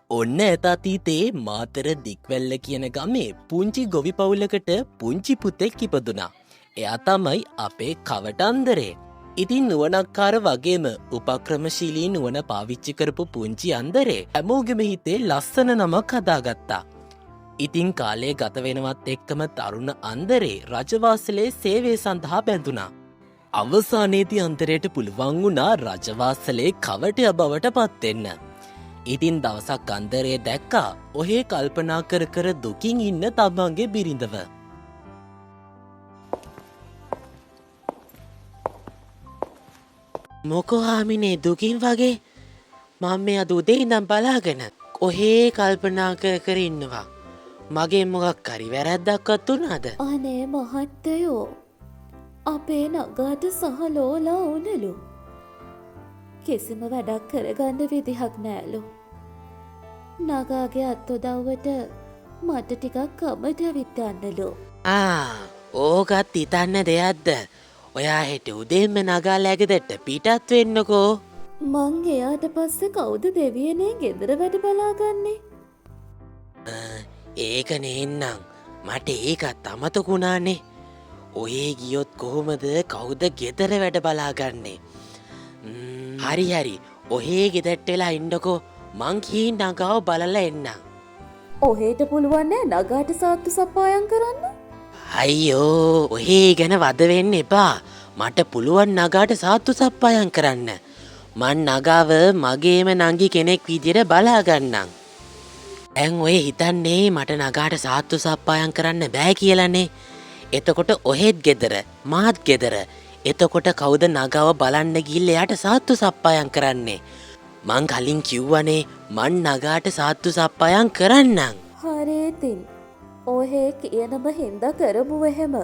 ඔන්න ඇත අතීතේ මාතර දික්වැල්ල කියන ගමේ පුංචි ගොවි පවුලකට පුංචි පුතෙක් ඉපදුනා. එයා තමයි අපේ කවටන්දරේ. ඉතින් නුවණක්කාර වගේම උපක්‍රමශීලී නුවණ පාවිච්චි කරපු පුංචි අන්දරේ හැමෝගෙම හිතේ ලස්සන නමක් හදාගත්තා. ඉතින් කාලේ ගත වෙනවත් එක්කම තරුණ අන්දරේ රජවාසලේ සේවය සඳහා බැඳුනා. අවසානයේදී අන්දරේට පුළුවන් වුණා රජවාසලේ කවටය බවට පත්වෙන්න. ඉතින් දවසක් අන්දරේ දැක්කා ඔහේ කල්පනා කර කර දුකින් ඉන්න තමන්ගේ බිරිඳව. මොකෝ හාමිනේ දුකින් වගේ? මම මේ අද උදේ ඉඳන් බලාගෙන ඔහේ කල්පනා කර කර ඉන්නවා. මගේ මොකක් හරි වැරැද්දක්වත් වුණාද? අනේ මහත්තයෝ, අපේ නගාට සහ ලෝලා උනලු. කිසිම වැඩක් කරගන්න විදිහක් නෑලු. නගාගේ අත්උදව්වට මට ටිකක් කමට ඇවිත් යන්නලු. ඕකත් හිතන්න දෙයක්ද? ඔයා හෙට උදේම නගා läගෙදට පිටත් වෙන්නකෝ. මං එයාට පස්සේ කවුද දෙවියනේ ගෙදර වැඩ බලාගන්නේ? ඒක නේන්නම් මට ඒකත් අමතකුණානේ. ඔයේ ගියොත් කොහොමද කවුද ගෙදර වැඩ බලාගන්නේ? හරි ඔහේ ගෙදරට වෙලා ඉන්නකෝ. මං කී නගාව බලලා එන්නම්. ඔහේට පුළුවන් නෑ නගාට සාත්තු සප්පායම් කරන්න? අයියෝ ඔහේ ගැන වද වෙන්න එපා. මට පුළුවන් නගාට සාත්තු සප්පායම් කරන්න. මං නගාව මගේම නංගි කෙනෙක් විදියට බලාගන්නම්. දැන් ඔය හිතන්නේ මට නගාට සාත්තු සප්පායම් කරන්න බෑ කියලානේ. එතකොට ඔහෙත් ගෙදර මාත් ගෙදර. එතකොට කවුද නගාව බලන්න ගිහිල්ලා එයාට සාත්තු සප්පායම් කරන්නේ? මං කලින් කිව්වනේ මං නගාට සාත්තු සප්පායම් කරන්නම්. හරි ඉතින් ඔහේ කියනම හින්දා කරමු එහෙම.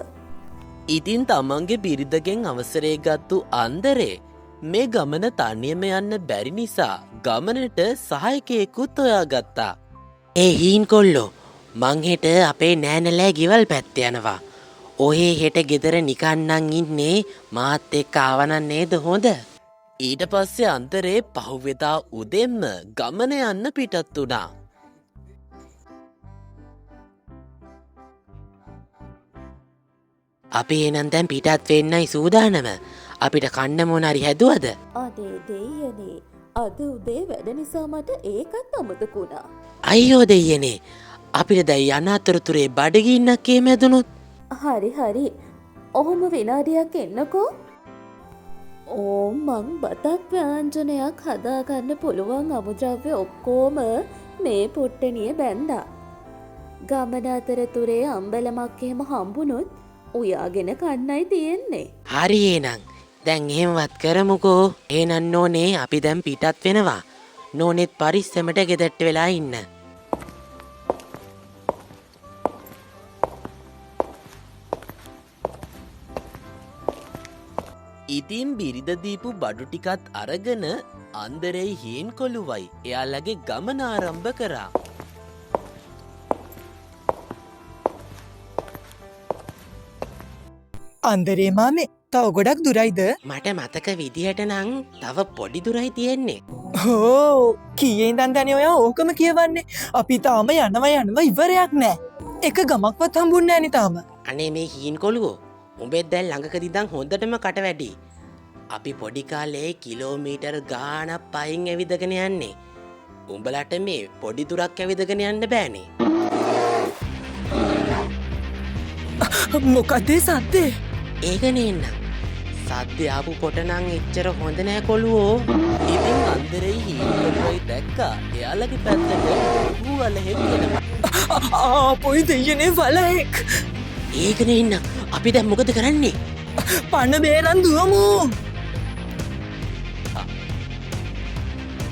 ඉතින් තමන්ගේ බිරිඳගෙන් අවසරය ගත්තු අන්දරේ මේ ගමන තනියම යන්න බැරි නිසා ගමනට සහායකයෙකුත් හොයාගත්තා. ඒ හීන් කොල්ලෝ, මං හෙට අපේ නෑනලෑ ගෙවල් පැත්තේ යනවා. ඔහේ හෙට ගෙදර නිකන්නන් ඉන්නේ මාත් එක්ක ආවනම් නේද හොඳ? ඊට පස්සේ අන්තරේ පහුවෙදා උදෙන්ම ගමන යන්න පිටත් වුණා. අපි එහෙනම් දැන් පිටත් වෙන්නයි සූදානම. අපිට කන්න මොන හරි හැදුවද? අනේ දෙයියනේ, අද උදේ වැඩ නිසා මට ඒකත් අමතක වුණා. අයියෝ දෙයියනේ, අපිට දැන් යන අතරතුරේ බඩගින්නක් එහෙම ඇදුනොත්? හරි ඔහොම විනාඩියක් එන්නකෝ. මං බතක් ව්‍යාංජනයක් හදාගන්න පුළුවන් අමුද්‍රව්‍ය ඔක්කොම මේ පොට්ටනිය බැන්දා. ගමන අතරතුරේ අම්බලමක් එහෙම හම්බුනොත් උයාගෙන කන්නයි තියෙන්නේ. හරි එහෙනම් දැන් එහෙමවත් කරමුකෝ. එහෙනම් නෝනේ අපි දැන් පිටත් වෙනවා. නෝනෙත් පරිස්සමට ගෙදරට වෙලා ඉන්න. ඉතින් බිරිඳ දීපු බඩු ටිකත් අරගෙන අන්දරේ හීන් කොළුවයි එයාලගේ ගමන ආරම්භ කරා. අන්දරේ මාමේ, තව ගොඩක් දුරයිද? මට මතක විදිහට නම් තව පොඩි දුරයි තියෙන්නේ. හෝ, කීයේ ඉඳන් දැනේ ඔයා ඕකම කියවන්නේ? අපි තාම යනවා ඉවරයක් නෑ. එක ගමක්වත් හම්බුන්නේ නෑනේ තාම. අනේ මේ හීන් කොළුවෝ, උඹෙත් දැන් ළඟකදී ඉඳන් හොඳටම කට වැඩි. අපි පොඩි කාලේ කිලෝමීටර් ගාණක් පයින් ඇවිදගෙන යන්නේ. උඹලට මේ පොඩි දුරක් ඇවිදගෙන යන්න බෑනේ. මොකද සද්දේ? ඒක නේන්න. සද්දේ ආපු පොට නම් එච්චර හොඳ නෑ කොළුවෝ. ඉතින් අන්දරේ හීන් කොළුවයි දැක්කා. එයාලගේ පැත්තට ඌවලහෙක් එනවා. පොයි දෙයියනේ වලහෙක්. ඒක නේන්න. අපි දැන් මොකද කරන්නේ? පන්න බේරන් දුවමු.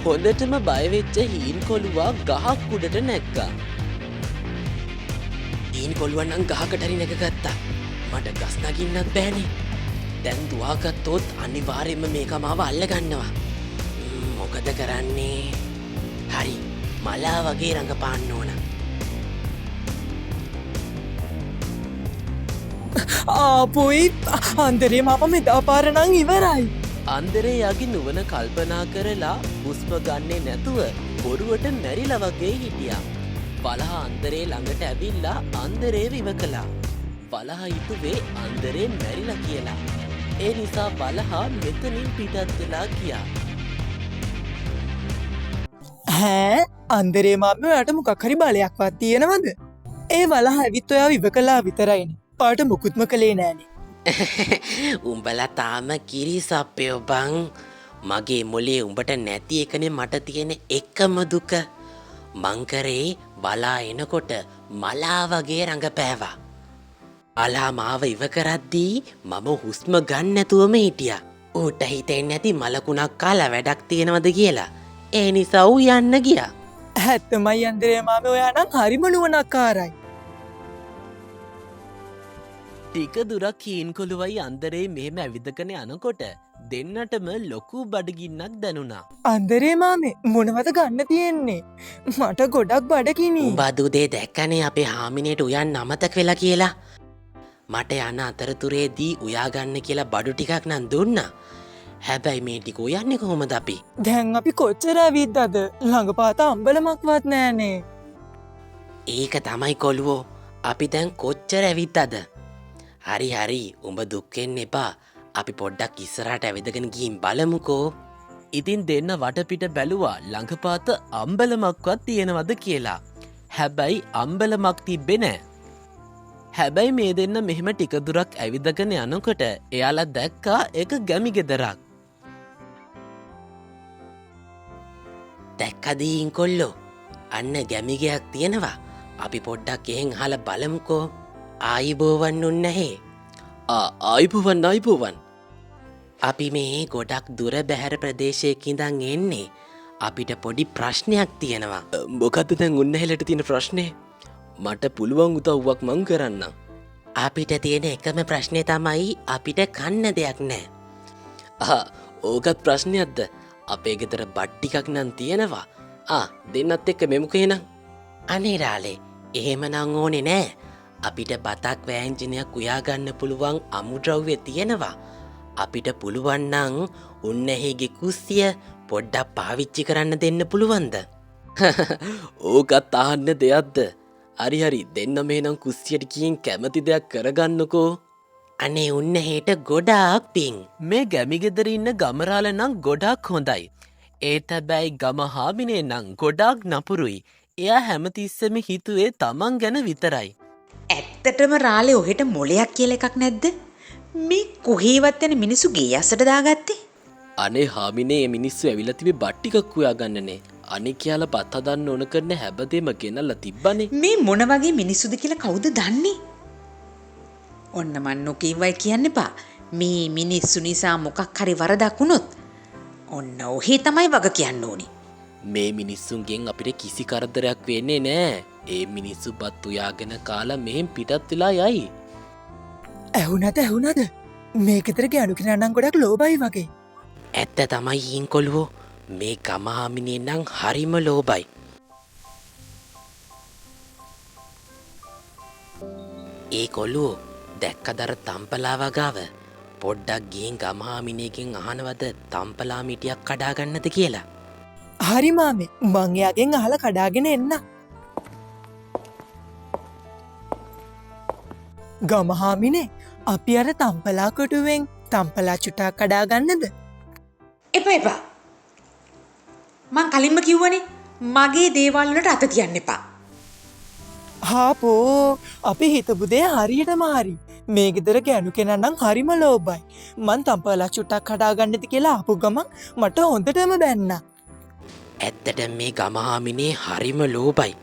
හොඳටම බයවෙච්ච හීන් කොළුවා ගහක් උඩට නැග්ගා. හීන් කොළුවා නම් ගහකට හරි නැගගත්තා. මට ගස් නගින්නත් බෑනේ. දැන් දුවාගත්තොත් අනිවාර්යයෙන්ම මේක මාව අල්ලගන්නවා. මොකද කරන්නේ? හරි, මලා වගේ රඟපාන්න ඕන. පොයි අන්දරේ මාප මෙදා පාරනං ඉවරයි. අන්දරේ යගේ නුවන කල්පනා කරලා හුස්ම ගන්නේ නැතුව බොරුවට මැරිලා වගේ හිටියා. වලහා අන්දරේ ළඟට ඇවිල්ලා අන්දරේව ඉව කළා. වලහා හිතුවේ අන්දරේ මැරිලා කියලා. ඒ නිසා වලහා මෙතනින් පිටත් වෙලා ගියා. හැ අන්දරේ මාම ඔයාට මොකක් හරි බලයක්වත් තියෙනවද? ඒ වලහා ඇවිත් ඔයාව ඉව කළා විතරයිනේ. ඔයාට මුකුත්ම කළේ නෑනේ. උඹලා තාම කිරිසප්පයෝ බං. මගේ මොලේ උඹට නැති එකනේ මට තියෙන එකම දුක. මං කරේ වලා එනකොට මලා වගේ රඟපෑවා. අලා මාව ඉව කරද්දී මම හුස්ම ගන්න නැතුවම හිටියා. ඌට හිතෙන්නේ නැති මලකුණක් කාලා වැඩක් තියෙනවද කියලා. ඒ නිසා ඌ යන්න ගියා. ඇත්තමයි අන්දරේ මාම ඔයා නම් හරිම නුවණක්කාරයි. ටික දුරක් හීන්කොළුවයි අන්දරේ මෙහෙම ඇවිදගෙන යනකොට දෙන්නටම ලොකු බඩගින්නක් දැනුණා. අන්දරේ මාමේ මොනවද ගන්න තියෙන්නේ? මට ගොඩක් බඩගිනි. උඹ දුදේ දැක්කනේ අපේ හාමිනේට උයන් අමතක වෙලා කියලා. මට යන අතරතුරේදී උයා ගන්න කියලා බඩු ටිකක් නම් දුන්නා. හැබැයි මේ ටික උයන්නේ කොහොමද අපි? දැන් අපි කොච්චර ඇවිද්දද? ළඟපාත අම්බලමක්වත් නෑනේ. ඒක තමයි කොළුවෝ. අපි දැන් කොච්චර ඇවිද්දද? හරි හරි උඹ දුක් වෙන්න එපා. අපි පොඩ්ඩක් ඉස්සරහට ඇවිදගෙන ගිහින් බලමුකෝ. ඉතින් දෙන්න වටපිට බැලුවා ළඟපාත අම්බලමක්වත් තියෙනවද කියලා. හැබැයි අම්බලමක් තිබ්බේ නෑ. හැබැයි මේ දෙන්න මෙහෙම ටික දුරක් ඇවිදගෙන යනකොට එයාලා දැක්කා එක ගැමි ගෙදරක්. දැක්කදීන් කොල්ලෝ අන්න ගැමිගයක් තියෙනවා. අපි පොඩ්ඩක් එහෙන් අහලා බලමුකෝ. ආයිබෝවන් උන්නහේ. ආයිබෝවන්. අපි මේ ගොඩක් දුර බැහැර ප්‍රදේශයක ඉඳන් එන්නේ. අපිට පොඩි ප්‍රශ්නයක් තියෙනවා. මොකද්ද දැන් උන්නහෙලට තියෙන ප්‍රශ්නේ? මට පුළුවන් උදව්වක් මං කරන්න. අපිට තියෙන එකම ප්‍රශ්නේ තමයි අපිට කන්න දෙයක් නෑ. ඕකත් ප්‍රශ්නයක්ද? අපේ ගෙදර බත් ටිකක් නම් තියෙනවා. දෙන්නත් එක්ක මෙමුක එහෙනම්. අනේ රාලේ එහෙමනම් ඕනේ නෑ. අපිට බතක් වෑංජනයක් උයාගන්න පුළුවන් අමුද්‍රව්‍ය තියෙනවා. අපිට පුළුවන් නම් උන්නහෙගේ කුස්සිය පොඩ්ඩක් පාවිච්චි කරන්න දෙන්න පුළුවන්ද? ඕකත් අහන්න දෙයක්ද? හරි දෙන්න මේනම් කුස්සියට ගිහින් කැමති දෙයක් කරගන්නකෝ. අනේ උන්නහෙට ගොඩාක් පිං. මේ ගැමිගෙදර ඉන්න ගමරාල නම් ගොඩාක් හොඳයි. ඒත් හැබැයි ගම හාමිනේ නම් ගොඩාක් නපුරුයි. එයා හැමතිස්සෙම හිතුවේ තමන් ගැන විතරයි. ඇත්තටම රාලේ ඔහෙට මොලයක් කියලා එකක් නැද්ද? මේ කොහේවත් යන මිනිස්සු ගේ අසට දාගත්තේ? අනේ හාමිනේ මිනිස්සු ඇවිල්ලා තිබේ බත් ටිකක් හොයාගන්නනේ. අනේ කියලා බත් හදන්න ඕන කරන හැබදේම ගෙනල්ලා තිබ්බනේ. මේ මොන වගේ මිනිස්සුද කියලා කවුද දන්නේ? ඔන්න මන් නොකියවයි කියන්න එපා. මේ මිනිස්සු නිසා මොකක් හරි වරදක් වුණොත් ඔන්න ඔහේ තමයි වග කියන්න ඕනේ. මේ මිනිස්සුන්ගෙන් අපිට කිසි කරදරයක් වෙන්නේ නෑ. ඒ මිනිස්සු බත් උයාගෙන කාලා මෙහෙන් පිටත් වෙලා යයි. ඇහුනද? මේ ගෙදර ගෑනු කෙනා නම් ගොඩක් ලෝභයි වගේ. ඇත්ත තමයි හින්කොළුවෝ. මේ ගමහාමිනේ නම් හරිම ලෝභයි. ඒ කොළුවෝ දැක්කදර තම්පලා වගාව පොඩ්ඩක් ගිහින් ගමහාමිනේගෙන් අහනවද තම්පලා මිටියක් කඩාගන්නද කියලා. හරි මාමේ මං එයාගෙන් අහලා කඩාගෙන එන්න. ගමහාමිනේ අපි අර තම්පලා කොටුවෙන් තම්පලා චුට්ටක් කඩාගන්නද? එපා. මං කලින්ම කිව්වනේ මගේ දේවල් වලට අත තියන්න එපා. හාපෝ අපි හිතපු දේ හරියටම හරි. මේ ගෙදර ගෑනු කෙනා නම් හරිම ලෝභයි. මං තම්පලා චුට්ටක් කඩාගන්නද කියලා ආපු ගමන් මට හොඳටම බැන්නා. ඇත්තට මේ ගමහාමිනේ හරිම ලෝභයි.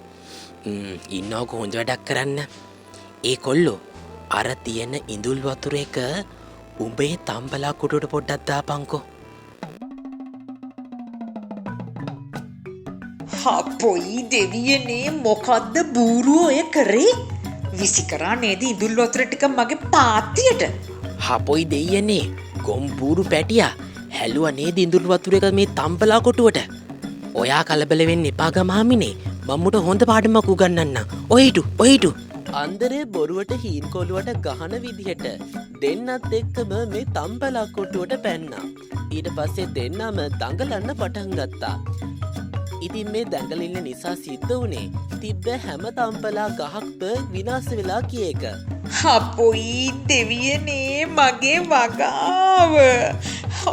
ඉන්නවක හොඳ වැඩක් කරන්න. ඒ කොල්ලෝ අර තියෙන ඉඳුල් වතුර එක උඹේ තම්බලා කුටුවට පොඩ්ඩක් දාපන්කෝ. හපොයි දෙවියනේ මොකද්ද බූරුව ඔය කරේ? විසි කරා නේද ඉඳුල් වතුර ටික මගේ පාත්තියට? හපොයි දෙයියනේ ගොම්බූරු පැටියා හැලුවා නේද ඉඳුල් වතුර එක මේ තම්බලා කොටුවට. ඔයා කලබල වෙන්න එපා ගමහාමිනේ. මම්මුට හොඳ පාඩමක් උගන්වන්නම්. ඔයිටු. අන්දරේ බොරුවට හීන්කොළුවට ගහන විදිහට දෙන්නත් එක්කම මේ තම්බලා කොටුවට පැන්නා. ඊට පස්සේ දෙන්නම දඟලන්න පටන් ගත්තා. ඉතින් මේ දැඟලිල්ල නිසා සිද්ධ වනේ තිබ්බ හැම තම්පලා ගහක්ද විනාස වෙලා කිය එක. අපොයි දෙවියනේ මගේ වගාව.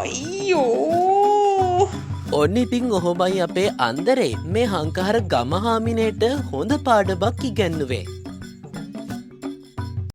අයියෝ. ඔන්න ඉතින් ඔහොමයි අපේ අන්දරේ මේ හංකාර ගමහාමිනයට හොඳ පාඩමක් ඉගැන්නුවේ.